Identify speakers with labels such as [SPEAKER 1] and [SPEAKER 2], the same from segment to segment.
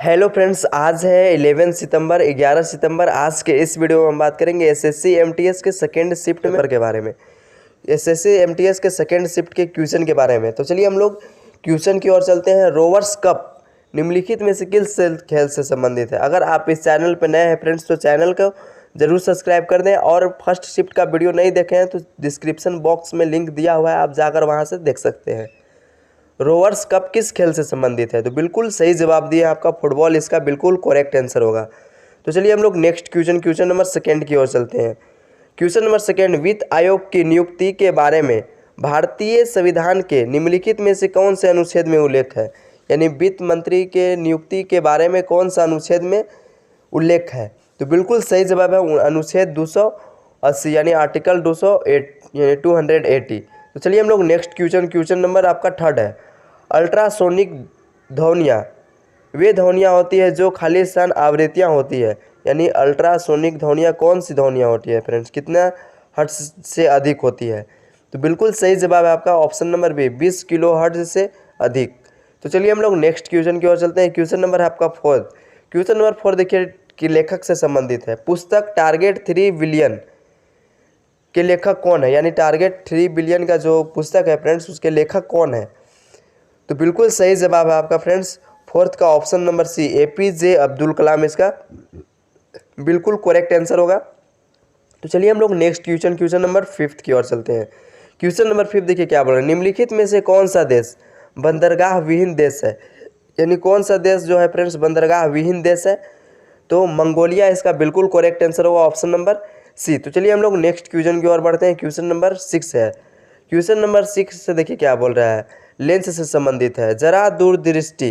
[SPEAKER 1] Hello friends, आज है 11 सितंबर 11 सितंबर। आज के इस वीडियो में हम बात करेंगे एसएससी एमटीएस के सेकेंड शिफ्ट पेपर के बारे में। एसएससी एमटीएस के सेकेंड शिफ्ट के क्वेश्चन के बारे में। तो चलिए हम लोग क्वेश्चन की ओर चलते हैं। रोवर्स कप निम्नलिखित में से किस खेल से संबंधित है? अगर आप इस चैनल पर नए हैं फ्रेंड्स तो चैनल को जरूर सब्सक्राइब कर दें, और फर्स्ट शिफ्ट का वीडियो नहीं देखे हैं तो डिस्क्रिप्शन बॉक्स में लिंक दिया हुआ है, आप जाकर वहाँ से देख सकते हैं। रोवर्स कप किस खेल से संबंधित है? तो बिल्कुल सही जवाब दिया आपका फुटबॉल, इसका बिल्कुल करेक्ट आंसर होगा। तो चलिए हम लोग नेक्स्ट क्वेश्चन नंबर सेकेंड की ओर चलते हैं। क्वेश्चन नंबर सेकेंड, वित्त आयोग की नियुक्ति के बारे में भारतीय संविधान के निम्नलिखित में से कौन से अनुच्छेद में उल्लेख है? यानी वित्त मंत्री के नियुक्ति के बारे में कौन सा अनुच्छेद में उल्लेख है? तो बिल्कुल सही जवाब है अनुच्छेद 280 यानी आर्टिकल 280। तो चलिए हम लोग नेक्स्ट क्वेश्चन नंबर आपका थर्ड है। अल्ट्रासोनिक ध्वनियाँ वे ध्वनियाँ होती है जो खालिस्तान आवृत्तियाँ होती है। यानी अल्ट्रासोनिक ध्वनियाँ कौन सी ध्वनियाँ होती है फ्रेंड्स? कितना हर्ट्ज से अधिक होती है? तो बिल्कुल सही जवाब है आपका option number B, 20 kilohertz से अधिक। तो चलिए हम लोग नेक्स्ट क्वेश्चन की ओर चलते हैं। क्वेश्चन नंबर है आपका फोर्थ। क्वेश्चन नंबर 4 देखिए कि लेखक से संबंधित है। पुस्तक टारगेट 3 बिलियन के लेखक कौन है? यानी टारगेट 3 बिलियन का जो पुस्तक है फ्रेंड्स, उसके लेखक कौन है? तो बिल्कुल सही जवाब है आपका फ्रेंड्स फोर्थ का option number C, APJ Abdul Kalam इसका बिल्कुल करेक्ट आंसर होगा। तो चलिए हम लोग नेक्स्ट क्वेश्चन नंबर 5 की ओर चलते हैं। क्वेश्चन नंबर 5 देखिए क्या बोल रहे हैं। निम्नलिखित में से कौन सा देश बंदरगाह विहीन देश है? यानी कौन सा देश जो है फ्रेंड्स बंदरगाह विहीन देश है? तो मंगोलिया इसका बिल्कुल करेक्ट आंसर होगा ऑप्शन नंबर सी। तो चलिए हम लोग नेक्स्ट क्वेश्चन की ओर बढ़ते हैं। क्वेश्चन नंबर 6 है। क्वेश्चन नंबर 6 से देखिए क्या बोल रहा है। लेंस से संबंधित है। जरा दूरदृष्टि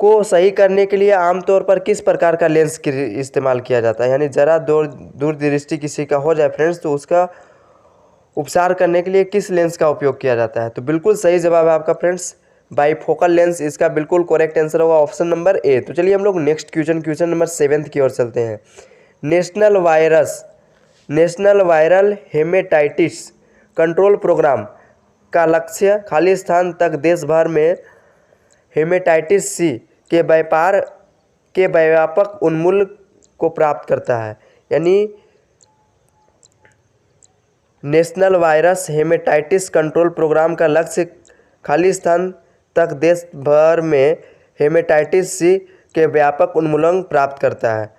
[SPEAKER 1] को सही करने के लिए आमतौर पर किस प्रकार का लेंस इस्तेमाल किया जाता है? यानी जरा दूरदृष्टि किसी का हो जाए फ्रेंड्स तो उसका उपचार करने के लिए किस लेंस का उपयोग किया जाता है? तो बिल्कुल सही जवाब है आपका फ्रेंड्स बाईफोकल लेंस, इसका बिल्कुल करेक्ट आंसर होगा ऑप्शन नंबर ए। तो चलिए हम लोग नेक्स्ट क्वेश्चन नंबर 7 की ओर चलते हैं। नेशनल वायरल हेमेटाइटिस कंट्रोल प्रोग्राम का लक्ष्य खालिस्तान तक देश भर में हेमेटाइटिस सी के व्यापक उन्मूलन को प्राप्त करता है। यानी नेशनल वायरस हेमेटाइटिस कंट्रोल प्रोग्राम का लक्ष्य खालिस्तान तक देश भर में हेमेटाइटिस सी के व्यापक उन्मूलन प्राप्त करता है।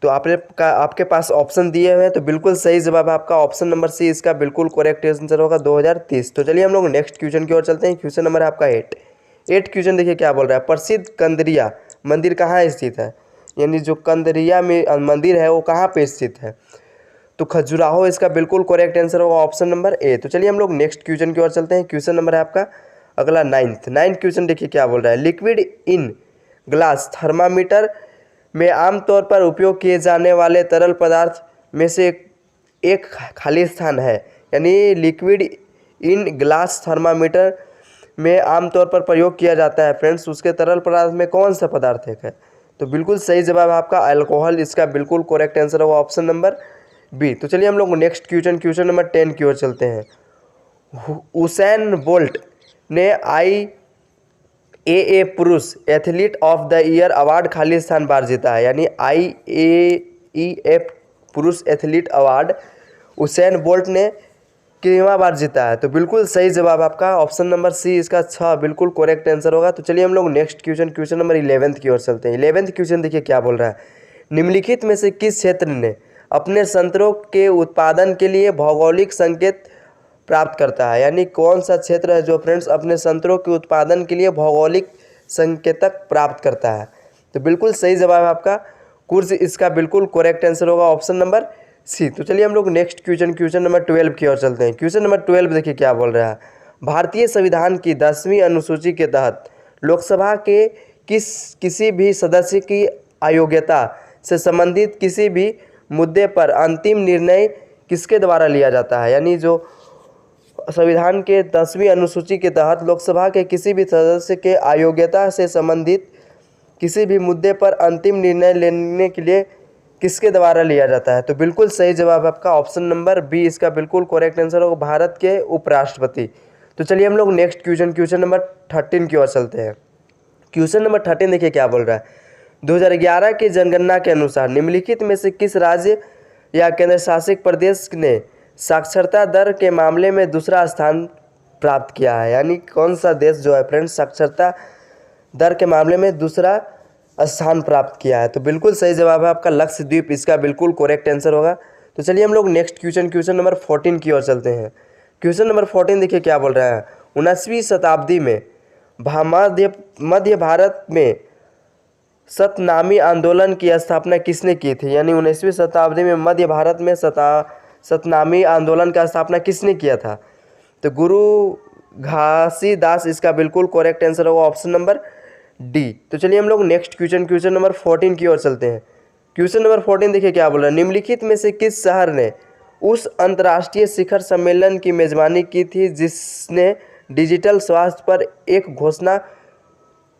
[SPEAKER 1] तो आपके पास ऑप्शन दिए हुए हैं, तो बिल्कुल सही जवाब है आपका ऑप्शन नंबर सी, इसका बिल्कुल करेक्ट आंसर होगा 2030। तो चलिए हम लोग नेक्स्ट क्वेश्चन की ओर चलते हैं। क्वेश्चन नंबर है आपका 8 क्वेश्चन देखिए क्या बोल रहा है। प्रसिद्ध कंदरिया मंदिर कहाँ स्थित है? यानी जो कंदरिया में मंदिर है वो कहाँ पे स्थित है? तो खजुराहो इसका बिल्कुल करेक्ट आंसर होगा ऑप्शन नंबर ए। तो चलिए हम लोग नेक्स्ट क्वेश्चन की ओर चलते हैं। क्वेश्चन नंबर है आपका अगला 9th क्वेश्चन देखिए क्या बोल रहा है। लिक्विड इन ग्लास थर्मामीटर में आमतौर पर उपयोग किए जाने वाले तरल पदार्थ में से एक खालिस्तान है। यानी लिक्विड इन ग्लास थर्मामीटर में आमतौर पर प्रयोग किया जाता है फ्रेंड्स, उसके तरल पदार्थ में कौन सा पदार्थ है? तो बिल्कुल सही जवाब है आपका अल्कोहल, इसका बिल्कुल करेक्ट आंसर होगा ऑप्शन नंबर बी। तो चलिए हम लोग नेक्स्ट क्वेश्चन नंबर 10 की ओर चलते हैं। उसैन बोल्ट ने IAA पुरुष athlete of the year award Khalistan बार जीता है। यानी IAEF पुरुष एथलीट अवार्ड उसैन बोल्ट ने कितनी बार जीता है? तो बिल्कुल सही जवाब आपका ऑप्शन नंबर सी, इसका 6 बिल्कुल करेक्ट आंसर होगा। तो चलिए हम लोग नेक्स्ट क्वेश्चन नंबर 11 की ओर चलते हैं। 11th क्वेश्चन देखिए क्या बोल रहा है। निम्नलिखित में से किस क्षेत्र ने अपने संतरों के उत्पादन के लिए भौगोलिक संकेत प्राप्त करता है? यानी कौन सा क्षेत्र है जो फ्रेंड्स अपने संतरों के उत्पादन के लिए भौगोलिक संकेतक प्राप्त करता है? तो बिल्कुल सही जवाब है आपका कुर्ज, इसका बिल्कुल करेक्ट आंसर होगा ऑप्शन नंबर सी। तो चलिए हम लोग नेक्स्ट क्वेश्चन नंबर 12 की ओर चलते हैं। क्वेश्चन नंबर 12 देखिए क्या बोल रहा है। भारतीय संविधान की 10वीं अनुसूची के तहत लोकसभा के किसी भी सदस्य की अयोग्यता से संबंधित किसी भी मुद्दे पर अंतिम निर्णय किसके द्वारा लिया जाता है? यानी जो संविधान के 10वीं अनुसूची के तहत लोकसभा के किसी भी सदस्य के अयोग्यता से संबंधित किसी भी मुद्दे पर अंतिम निर्णय लेने के लिए किसके द्वारा लिया जाता है? तो बिल्कुल सही जवाब आपका ऑप्शन नंबर बी, इसका बिल्कुल करेक्ट आंसर होगा भारत के उपराष्ट्रपति। तो चलिए हम लोग नेक्स्ट क्वेश्चन नंबर 13 की ओर चलते हैं। क्वेश्चन नंबर 13 देखिए क्या बोल रहा है। 2011 की जनगणना के अनुसार निम्नलिखित में से किस राज्य या केंद्र शासित प्रदेश ने साक्षरता दर के मामले में दूसरा स्थान प्राप्त किया है? यानी कौन सा देश जो है फ्रेंड्स साक्षरता दर के मामले में दूसरा स्थान प्राप्त किया है? तो बिल्कुल सही जवाब है आपका लक्षद्वीप, इसका बिल्कुल करेक्ट आंसर होगा। तो चलिए हम लोग नेक्स्ट क्वेश्चन नंबर 14 की ओर चलते हैं। क्वेश्चन नंबर 14 देखिए क्या बोल रहा है। 19वीं शताब्दी में मध्य भारत में सतनामी आंदोलन की स्थापना किसने की थी? यानी 19वीं शताब्दी में मध्य भारत में सतनामी आंदोलन का स्थापना किसने किया था? तो गुरु घासीदास, इसका बिल्कुल करेक्ट आंसर होगा ऑप्शन नंबर डी। तो चलिए हम लोग नेक्स्ट क्वेश्चन नंबर 14 की ओर चलते हैं। क्वेश्चन नंबर 14 देखिए क्या बोल रहा है। निम्नलिखित में से किस शहर ने उस अंतर्राष्ट्रीय शिखर सम्मेलन की मेजबानी की थी जिसने डिजिटल स्वास्थ्य पर एक घोषणा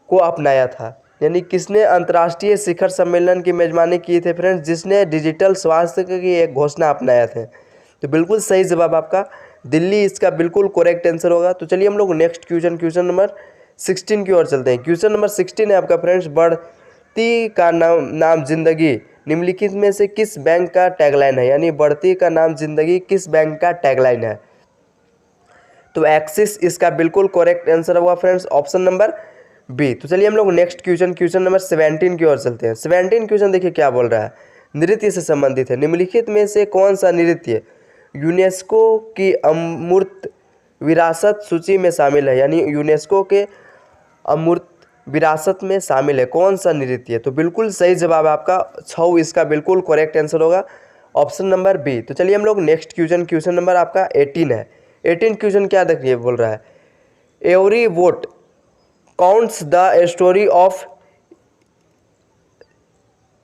[SPEAKER 1] को अपनाया था? यानी किसने अंतर्राष्ट्रीय शिखर सम्मेलन की मेजबानी की थी फ्रेंड्स जिसने डिजिटल स्वास्थ्य की एक घोषणा अपनाया थे? तो बिल्कुल सही जवाब आपका दिल्ली, इसका बिल्कुल करेक्ट आंसर होगा। तो चलिए हम लोग नेक्स्ट क्वेश्चन नंबर 16 की ओर चलते हैं। क्वेश्चन नंबर 16 है आपका फ्रेंड्स, बढ़ती का नाम जिंदगी निम्नलिखित में से किस बैंक का टैगलाइन है? यानी बढ़ती का नाम जिंदगी किस बैंक का टैगलाइन है? तो एक्सिस, इसका बिल्कुल करेक्ट आंसर होगा फ्रेंड्स ऑप्शन नंबर बी। तो चलिए हम लोग नेक्स्ट क्वेश्चन नंबर 17 की ओर चलते हैं। 17 क्वेश्चन देखिए क्या बोल रहा है। नृत्य से संबंधित है। निम्नलिखित में से कौन सा नृत्य यूनेस्को की अमूर्त विरासत सूची में शामिल है? यानी यूनेस्को के अमूर्त विरासत में शामिल है कौन सा नृत्य? तो बिल्कुल सही जवाब आपका छऊ, इसका बिल्कुल करेक्ट आंसर होगा ऑप्शन नंबर बी। तो चलिए हम लोग नेक्स्ट क्वेश्चन नंबर आपका 18 है। 18 क्वेश्चन क्या देखिए बोल रहा है। Every vote counts the story of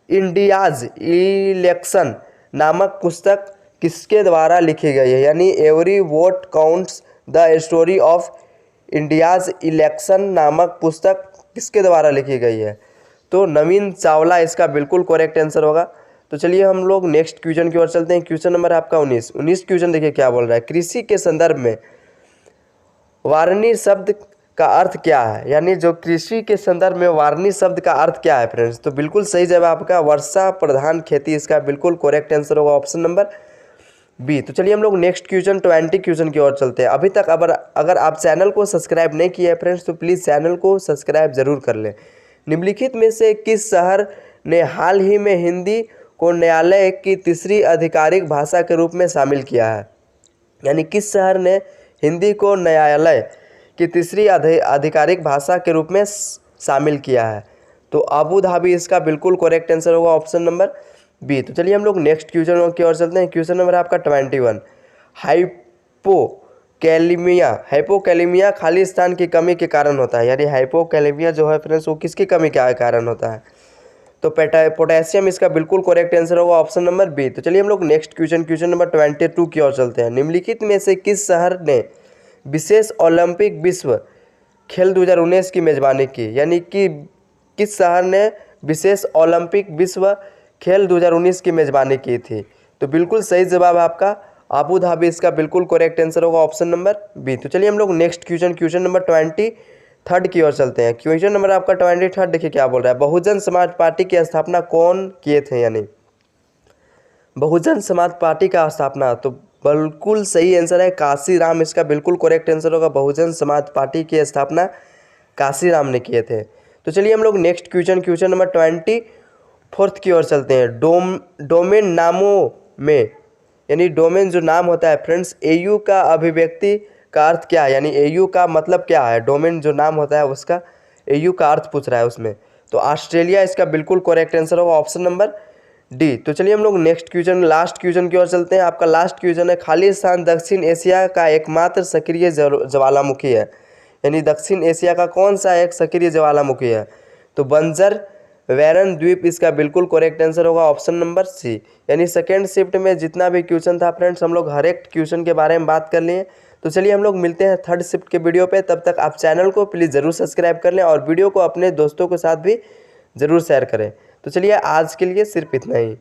[SPEAKER 1] India's election नामक पुस्तक किसके द्वारा लिखी गई है? यानी every vote counts the story of India's election नामक पुस्तक किसके द्वारा लिखी गई है? तो नवीन चावला, इसका बिल्कुल करेक्ट आंसर होगा। तो चलिए हम लोग नेक्स्ट क्वेश्चन की ओर चलते हैं। क्वेश्चन नंबर आपका 19 क्वेश्चन देखिए क्या बोल रहा है। कृषि के संदर्भ में वार्नी शब्द का अर्थ क्या है? यानी जो कृषि के संदर्भ में वार्नी शब्द का अर्थ क्या है फ्रेंड्स? तो बिल्कुल सही जवाब आपका वर्षा प्रधान खेती, इसका बिल्कुल करेक्ट आंसर होगा ऑप्शन नंबर बी। तो चलिए हम लोग नेक्स्ट 20 क्वेश्चन की ओर चलते हैं। अभी तक अगर आप चैनल को सब्सक्राइब नहीं किया है फ्रेंड्स तो प्लीज़ चैनल को सब्सक्राइब जरूर कर लें। निम्नलिखित में से किस शहर ने हाल ही में हिंदी को न्यायालय की तीसरी आधिकारिक भाषा के रूप में शामिल किया है? यानी किस शहर ने हिंदी को न्यायालय की तीसरी आधिकारिक भाषा के रूप में शामिल किया है? तो अबू धाबी, इसका बिल्कुल करेक्ट आंसर होगा ऑप्शन नंबर बी। तो चलिए हम लोग नेक्स्ट क्वेश्चन की ओर चलते हैं। क्वेश्चन नंबर आपका 21। हाइपोकैलेमिया खाली स्थान की कमी के कारण होता है। यानी हाइपोकैलेमिया जो है फ्रेंड्स वो किसकी कमी का कारण होता है? तो पोटेशियम, इसका बिल्कुल करेक्ट आंसर होगा ऑप्शन नंबर बी। तो चलिए हम लोग नेक्स्ट क्वेश्चन नंबर 22 की ओर चलते हैं। निम्नलिखित में से किस शहर ने विशेष ओलंपिक विश्व खेल 2019 की मेजबानी की? यानी कि किस शहर ने विशेष ओलंपिक विश्व खेल 2019 की मेजबानी की थी? तो बिल्कुल सही जवाब आपका अबू धाबी, इसका बिल्कुल करेक्ट आंसर होगा ऑप्शन नंबर बी। तो चलिए हम लोग नेक्स्ट क्वेश्चन नंबर 23 की ओर चलते हैं। क्वेश्चन नंबर आपका 23 देखिए क्या बोल रहा है। बहुजन समाज पार्टी की स्थापना कौन किए थे? यानी बहुजन समाज पार्टी का स्थापना, तो बिल्कुल सही आंसर है काशीराम, इसका बिल्कुल करेक्ट आंसर होगा। बहुजन समाज पार्टी की स्थापना काशीराम ने किए थे। तो चलिए हम लोग नेक्स्ट क्वेश्चन नंबर 24 की ओर चलते हैं। डोमेन नामों में, यानी डोमेन जो नाम होता है फ्रेंड्स, एयू का अभिव्यक्ति का अर्थ क्या है? यानी एयू का मतलब क्या है? डोमेन जो नाम होता है उसका एयू का अर्थ पूछ रहा है उसमें। तो ऑस्ट्रेलिया, इसका बिल्कुल करेक्ट आंसर होगा ऑप्शन नंबर डी। तो चलिए हम लोग नेक्स्ट लास्ट क्वेश्चन की ओर चलते हैं। आपका लास्ट क्वेश्चन है, खाली स्थान दक्षिण एशिया का एकमात्र सक्रिय ज्वालामुखी है? यानी दक्षिण एशिया का कौन सा एक सक्रिय ज्वालामुखी है? तो बंजर वैरन द्वीप, इसका बिल्कुल करेक्ट आंसर होगा ऑप्शन नंबर सी। यानी सेकेंड शिफ्ट में जितना भी क्वेश्चन था फ्रेंड्स हम लोग हर एक क्वेश्चन के बारे में बात कर लिए। तो चलिए हम लोग मिलते हैं थर्ड शिफ्ट के वीडियो पे। तब तक आप चैनल को प्लीज़ ज़रूर सब्सक्राइब कर लें और वीडियो को अपने दोस्तों के साथ भी ज़रूर शेयर करें। तो चलिए आज के लिए सिर्फ इतना ही।